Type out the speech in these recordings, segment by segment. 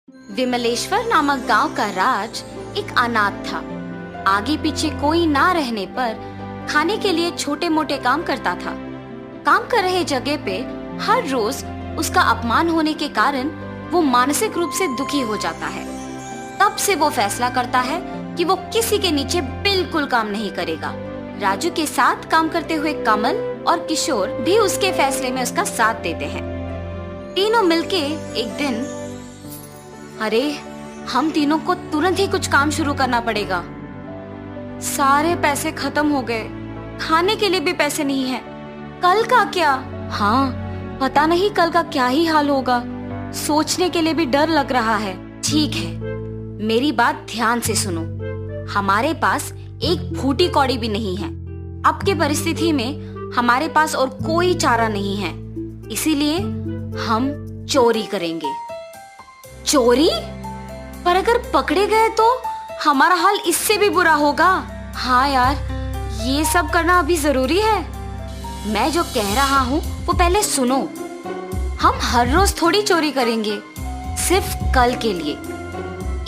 विमलेश्वर नामक गांव का राज एक अनाथ था। आगे पीछे कोई ना रहने पर खाने के लिए छोटे मोटे काम करता था। काम कर रहे जगह पे हर रोज उसका अपमान होने के कारण वो मानसिक रूप से दुखी हो जाता है। तब से वो फैसला करता है कि वो किसी के नीचे बिल्कुल काम नहीं करेगा। राजू के साथ काम करते हुए कमल और किशोर भी उसके फैसले में उसका साथ देते हैं। तीनों मिलके एक दिन, अरे हम तीनों को तुरंत ही कुछ काम शुरू करना पड़ेगा। सारे पैसे खत्म हो गए, खाने के लिए भी पैसे नहीं है। कल का क्या? हाँ, पता नहीं कल का क्या ही हाल होगा। सोचने के लिए भी डर लग रहा है। ठीक है, मेरी बात ध्यान से सुनो। हमारे पास एक फूटी कौड़ी भी नहीं है। अब के परिस्थिति में हमारे पास और कोई चारा नहीं है, इसीलिए हम चोरी करेंगे। चोरी? पर अगर पकड़े गए तो हमारा हाल इससे भी बुरा होगा। हाँ यार, ये सब करना अभी जरूरी है। मैं जो कह रहा हूँ वो पहले सुनो। हम हर रोज थोड़ी चोरी करेंगे, सिर्फ कल के लिए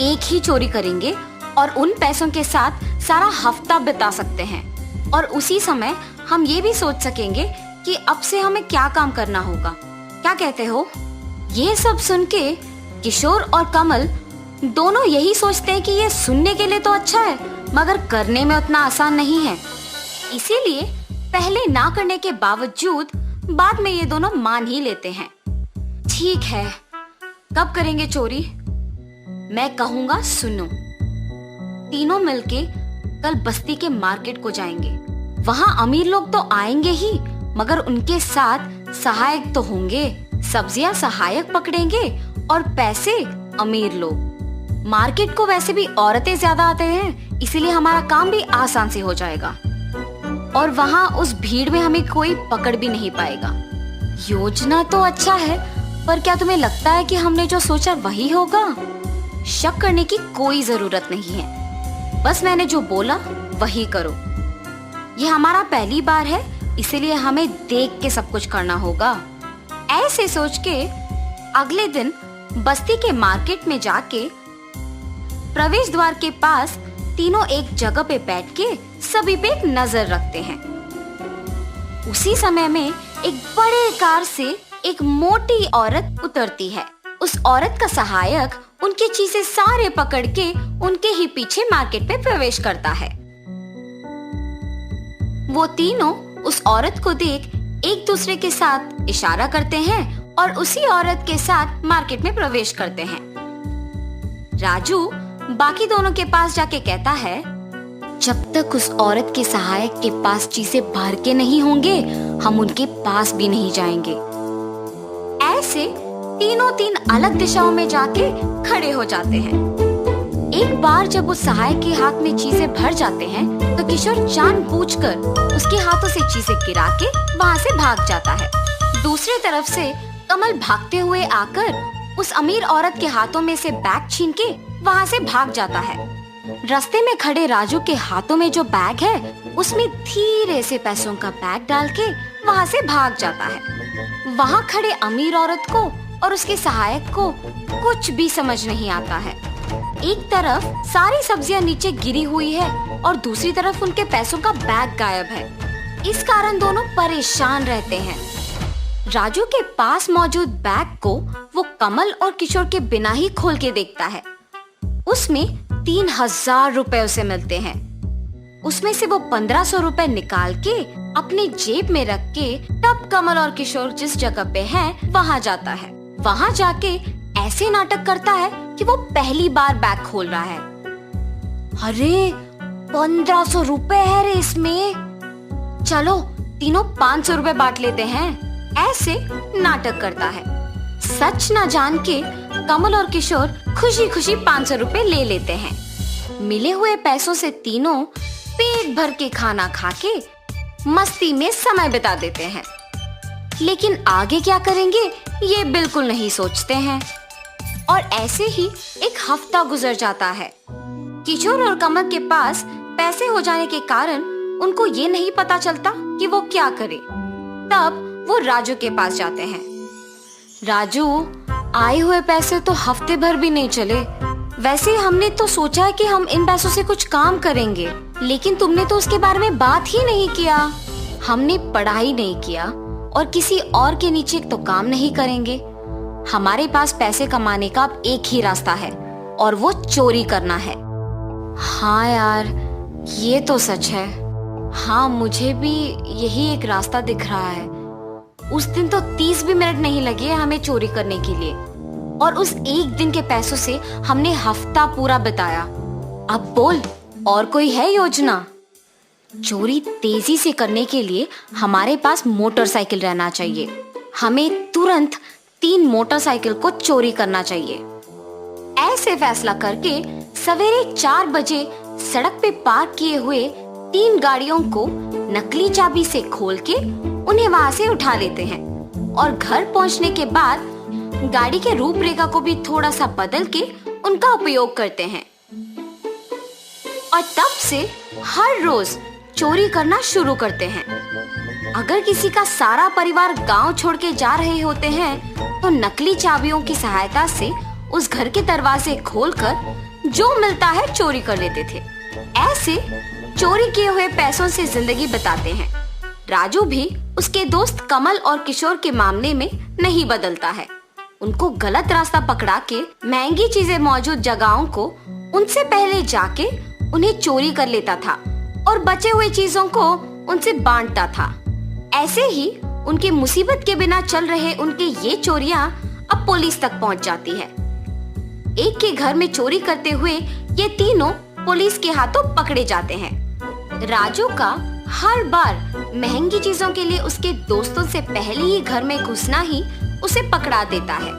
एक ही चोरी करेंगे और उन पैसों के साथ सारा हफ्ता बिता सकते हैं। और उसी समय हम ये भी सोच सकेंगे कि अब से हमें क्या काम करना होगा। क्या कहते हो? ये सब सुन के किशोर और कमल दोनों यही सोचते हैं कि ये सुनने के लिए तो अच्छा है, मगर करने में उतना आसान नहीं है। इसीलिए पहले ना करने के बावजूद बाद में ये दोनों मान ही लेते हैं। ठीक है, कब करेंगे चोरी? मैं कहूँगा सुनो। तीनों मिलके कल बस्ती के मार्केट को जाएंगे। वहाँ अमीर लोग तो आएंगे ही, मगर उनके साथ सहायक तो होंगे। सब्जियां सहायक पकड़ेंगे और पैसे अमीर लोग। मार्केट को वैसे भी औरतें ज्यादा आते हैं, इसीलिए हमारा काम भी आसान से हो जाएगा और वहाँ उस भीड़ में हमें कोई पकड़ भी नहीं पाएगा। योजना तो अच्छा है, पर क्या तुम्हें लगता है कि हमने जो सोचा वही होगा? शक करने की कोई जरूरत नहीं है, बस मैंने जो बोला वही करो। ये हमारा पहली बार है, इसीलिए हमें देख के सब कुछ करना होगा। ऐसे सोच के अगले दिन बस्ती के मार्केट में जाके प्रवेश द्वार के पास तीनों एक जगह पे बैठ के सभी पे एक नजर रखते हैं। उसी समय में एक बड़े कार से एक मोटी औरत उतरती है। उस औरत का सहायक उनकी चीजें सारे पकड़ के उनके ही पीछे मार्केट पे प्रवेश करता है। वो तीनों उस औरत को देख एक दूसरे के साथ इशारा करते हैं और उसी औरत के साथ मार्केट में प्रवेश करते हैं। राजू बाकी दोनों के पास जाके कहता है, जब तक उस औरत के सहायक के पास चीजें भर के नहीं होंगे, हम उनके पास भी नहीं जाएंगे। ऐसे तीनों तीन अलग दिशाओं में जाके खड़े हो जाते हैं। एक बार जब उस सहायक के हाथ में चीजें भर जाते हैं, तो किशोर जानबूझकर उसके हाथों से चीजें गिरा के वहाँ से भाग जाता है। दूसरी तरफ से कमल भागते हुए आकर उस अमीर औरत के हाथों में से बैग छीन के वहाँ से भाग जाता है। रास्ते में खड़े राजू के हाथों में जो बैग है, उसमें धीरे से पैसों का बैग डाल के वहाँ से भाग जाता है। वहाँ खड़े अमीर औरत को और उसके सहायक को कुछ भी समझ नहीं आता है। एक तरफ सारी सब्जियां नीचे गिरी हुई है और दूसरी तरफ उनके पैसों का बैग गायब है। इस कारण दोनों परेशान रहते हैं। राजू के पास मौजूद बैग को वो कमल और किशोर के बिना ही खोल के देखता है। उसमें 3000 रुपए उसे मिलते हैं। उसमें से वो 1500 रुपए निकाल के अपनी जेब में रख के तब कमल और किशोर जिस जगह पे हैं वहाँ जाता है। वहाँ जाके ऐसे नाटक करता है कि वो पहली बार बैग खोल रहा है। अरे 1500 रुपए है रे इसमें, चलो तीनों 500 रुपए बांट लेते हैं। ऐसे नाटक करता है। सच न जान के कमल और किशोर खुशी खुशी 500 रुपए ले लेते हैं। मिले हुए पैसों से तीनों पेट भर के खाना खा के मस्ती में समय बिता देते हैं। लेकिन आगे क्या करेंगे ये बिल्कुल नहीं सोचते हैं। और ऐसे ही एक हफ्ता गुजर जाता है। किशोर और कमल के पास पैसे हो जाने के कारण उनको ये नहीं पता चलता कि वो क्या करे। तब वो राजू के पास जाते हैं। राजू, आए हुए पैसे तो हफ्ते भर भी नहीं चले। वैसे हमने तो सोचा है कि हम इन पैसों से कुछ काम करेंगे, लेकिन तुमने तो उसके बारे में बात ही नहीं किया। हमने पढ़ाई नहीं किया और किसी और के नीचे तो काम नहीं करेंगे। हमारे पास पैसे कमाने का अब एक ही रास्ता है और वो चोरी करना है। हाँ यार, ये तो सच है। हाँ, मुझे भी यही एक रास्ता दिख रहा है। उस दिन तो 30 भी मिनट नहीं लगे हमें चोरी करने के लिए, और उस एक दिन के पैसों से हमने हफ्ता पूरा बिताया। अब बोल, और कोई है योजना? चोरी तेजी से करने के लिए हमारे पास मोटरसाइकिल रहना चाहिए। हमें तुरंत 3 मोटरसाइकिल को चोरी करना चाहिए। ऐसे फैसला करके सवेरे 4 बजे सड़क पे पार्क किए हुए 3 गाड़ियों को नकली चाबी से खोल के उन्हें वहां से उठा लेते हैं, और घर पहुंचने के बाद गाड़ी के रूपरेखा को भी थोड़ा सा बदल के उनका उपयोग करते हैं। और तब से हर रोज चोरी करना शुरू करते हैं। अगर किसी का सारा परिवार गांव छोड़ के जा रहे होते हैं तो नकली चाबियों की सहायता से उस घर के दरवाजे खोलकर जो मिलता है चोरी कर लेते थे। ऐसे चोरी किए हुए पैसों से जिंदगी बिताते हैं। राजू भी उसके दोस्त कमल और किशोर के मामले में नहीं बदलता है। उनको गलत रास्ता पकड़ा के महंगी चीजें मौजूद जगहों को उनसे पहले जाके उन्हें चोरी कर लेता था और बचे हुए चीजों को उनसे बांटता था। ऐसे ही उनके मुसीबत के बिना चल रहे उनके ये चोरियां अब पुलिस तक पहुंच जाती है। एक के घर में चोरी करते हुए ये तीनों पुलिस के हाथों पकड़े जाते हैं। राजू का हर बार महंगी चीजों के लिए उसके दोस्तों से पहले ही घर में घुसना ही उसे पकड़ा देता है।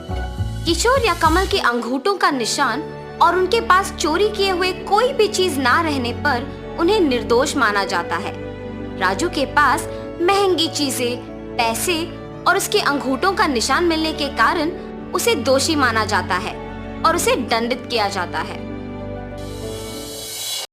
किशोर या कमल के अंगूठों का निशान और उनके पास चोरी किए हुए कोई भी चीज ना रहने पर उन्हें निर्दोष माना जाता है। राजू के पास महंगी चीजें, पैसे और उसके अंगूठों का निशान मिलने के कारण उसे दोषी माना जाता है और उसे दंडित किया जाता है।